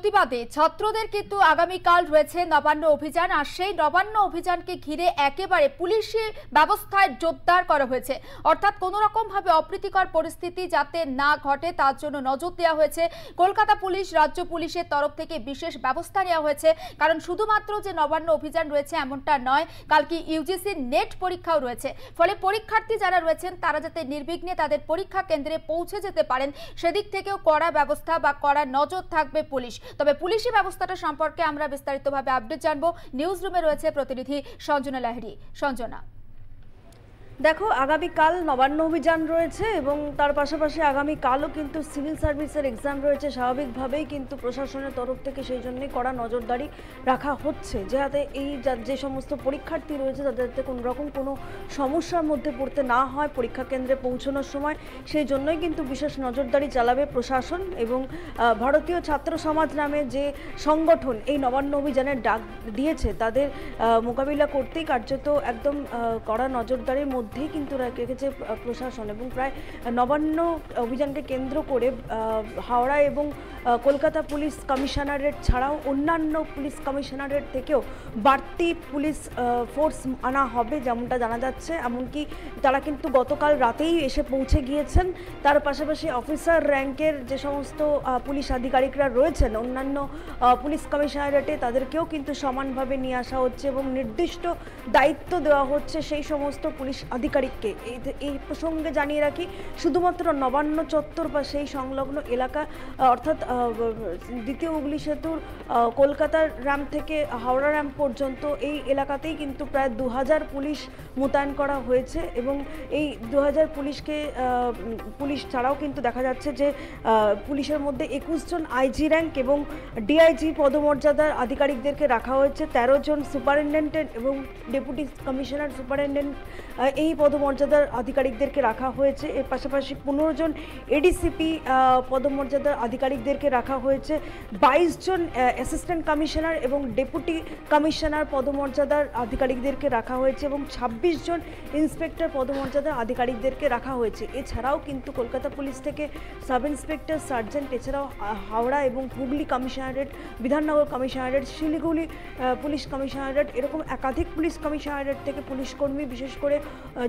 প্রতিবাদে ছাত্রদের কিন্তু আগামীকাল রয়েছে নবান্ন অভিযান, আর সেই নবান্ন অভিযানকে ঘিরে একেবারে পুলিশি ব্যবস্থায় জোরদার করা হয়েছে। অর্থাৎ কোনো রকম ভাবে অপ্রীতিকর পরিস্থিতি যাতে না ঘটে তার জন্য নজর দেওয়া হয়েছে। কলকাতা পুলিশ, রাজ্য পুলিশের তরফ থেকে বিশেষ ব্যবস্থা নেওয়া হয়েছে। কারণ শুধুমাত্র যে নবান্ন অভিযান রয়েছে এমনটা নয়, কালকে ইউজিসির নেট পরীক্ষাও রয়েছে। ফলে পরীক্ষার্থী যারা রয়েছেন তারা যাতে নির্বিঘ্নে তাদের পরীক্ষা কেন্দ্রে পৌঁছে যেতে পারেন সেদিক থেকেও কড়া ব্যবস্থা বা কড়া নজর থাকবে পুলিশ। তবে পুলিশি ব্যবস্থাটা সম্পর্কে আমরা বিস্তারিতভাবে আপডেট জানবো। নিউজ রুমে রয়েছে প্রতিনিধি সঞ্জনা লাহিড়ী। সঞ্জনা, দেখো, আগামীকাল নবান্ন অভিযান রয়েছে এবং তার পাশাপাশি আগামীকালও কিন্তু সিভিল সার্ভিসের এক্সাম রয়েছে। স্বাভাবিকভাবেই কিন্তু প্রশাসনের তরফ থেকে সেই জন্যই কড়া নজরদারি রাখা হচ্ছে যাতে এই যে সমস্ত পরীক্ষার্থী রয়েছে তাদের যাতে কোনো রকম কোনো সমস্যার মধ্যে পড়তে না হয় পরীক্ষা কেন্দ্রে পৌঁছানোর সময়। সেই জন্যই কিন্তু বিশেষ নজরদারি চালাবে প্রশাসন এবং ভারতীয় ছাত্র সমাজ নামে যে সংগঠন এই নবান্ন অভিযানের ডাক দিয়েছে তাদের মোকাবিলা করতেই কার্যত একদম কড়া নজরদারির মধ্যেই কিন্তু রেখেছে প্রশাসন। এবং প্রায় নবান্ন অভিযানকে কেন্দ্র করে হাওড়া এবং কলকাতা পুলিশ কমিশনারেট ছাড়াও অন্যান্য পুলিশ কমিশনারেট থেকেও বাড়তি পুলিশ ফোর্স আনা হবে যেমনটা জানা যাচ্ছে। এমনকি তারা কিন্তু গতকাল রাতেই এসে পৌঁছে গিয়েছেন। তার পাশাপাশি অফিসার র্যাঙ্কের যে সমস্ত পুলিশ আধিকারিকরা রয়েছেন অন্যান্য পুলিশ কমিশনারেটে তাদেরকেও কিন্তু সমানভাবে নিয়ে আসা হচ্ছে এবং নির্দিষ্ট দায়িত্ব দেওয়া হচ্ছে সেই সমস্ত পুলিশ আধিকারিককে। এই প্রসঙ্গে জানিয়ে রাখি, শুধুমাত্র নবান্ন চত্বর বা সেই সংলগ্ন এলাকা অর্থাৎ দ্বিতীয় হুগলি সেতুর কলকাতার র্যাম্প থেকে হাওড়া র্যাম্প পর্যন্ত এই এলাকাতেই কিন্তু প্রায় 2000 পুলিশ মোতায়েন করা হয়েছে। এবং এই 2000 পুলিশ ছাড়াও কিন্তু দেখা যাচ্ছে যে পুলিশের মধ্যে 21 জন আইজি র্যাঙ্ক এবং ডিআইজি পদমর্যাদার আধিকারিকদেরকে রাখা হয়েছে। 13 জন সুপারিনটেন্ডেন্ট এবং ডেপুটি কমিশনার সুপারিনটেন্ডেন্ট এই পদমর্যাদার আধিকারিকদেরকে রাখা হয়েছে। এর পাশাপাশি 15 জন এডিসিপি পদমর্যাদার আধিকারিকদেরকে রাখা হয়েছে। 22 জন অ্যাসিস্ট্যান্ট কমিশনার এবং ডেপুটি কমিশনার পদমর্যাদার আধিকারিকদেরকে রাখা হয়েছে এবং 26 জন ইন্সপেক্টর পদমর্যাদার আধিকারিকদেরকে রাখা হয়েছে। এছাড়াও কিন্তু কলকাতা পুলিশ থেকে সাব ইন্সপেক্টর, সার্জেন্ট, এছাড়াও হাওড়া এবং Hooghly commissionerate, Bidhannagar commissionerate, Siliguri police commissionerate, এরকম একাধিক পুলিশ কমিশনারেট থেকে পুলিশ কর্মী, বিশেষ করে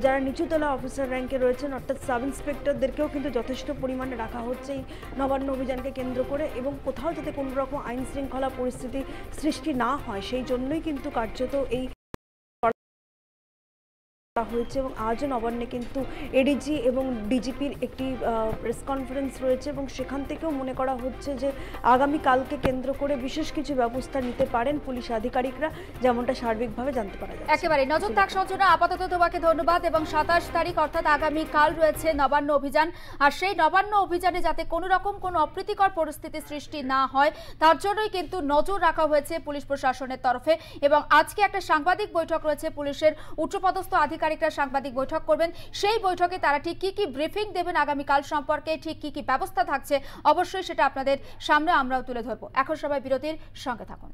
যারা নিচুতলা অফিসার র্যাঙ্কে রয়েছেন অর্থাৎ সাব ইন্সপেক্টরদেরকেও কিন্তু যথেষ্ট পরিমাণে রাখা হচ্ছে এই নবান্ন অভিযানকে কেন্দ্র করে। এবং কোথাও যাতে কোনো রকম আইন শৃঙ্খলা পরিস্থিতি সৃষ্টি না হয় সেই জন্যই কিন্তু কার্যত এই হয়েছে। এবং আজও নবান্নে কিন্তু এডিজি এবং ডিজিপির একটি প্রেস কনফারেন্স রয়েছে এবং সেখান থেকেও মনে করা হচ্ছে যে আগামীকালকে কেন্দ্র করে বিশেষ কিছু ব্যবস্থা নিতে পারেন পুলিশ আধিকারিকরা, যেমনটা সার্বিকভাবে জানতে পারা যায়। একেবারে নজর থাক সঞ্জনা, আপাতত তোমাকে ধন্যবাদ। এবং 27 তারিখ অর্থাৎ আগামীকাল রয়েছে নবান্ন অভিযান, আর সেই নবান্ন অভিযানে যাতে কোনো রকম কোনো অপ্রীতিকর পরিস্থিতি সৃষ্টি না হয় তার জন্যই কিন্তু নজর রাখা হয়েছে পুলিশ প্রশাসনের তরফে। এবং আজকে একটা সাংবাদিক বৈঠক রয়েছে, পুলিশের উচ্চপদস্থ আধিকারিকরা সাংবাদিক বৈঠক করবেন। সেই বৈঠকে তারা ঠিক কি কি ব্রিফিং দেবেন আগামীকাল সম্পর্কে, ঠিক কি কি ব্যবস্থা থাকছে অবশ্যই সেটা আপনাদের সামনে আমরাও তুলে ধরবো। এখন সবাই বিরতির সঙ্গে থাকুন।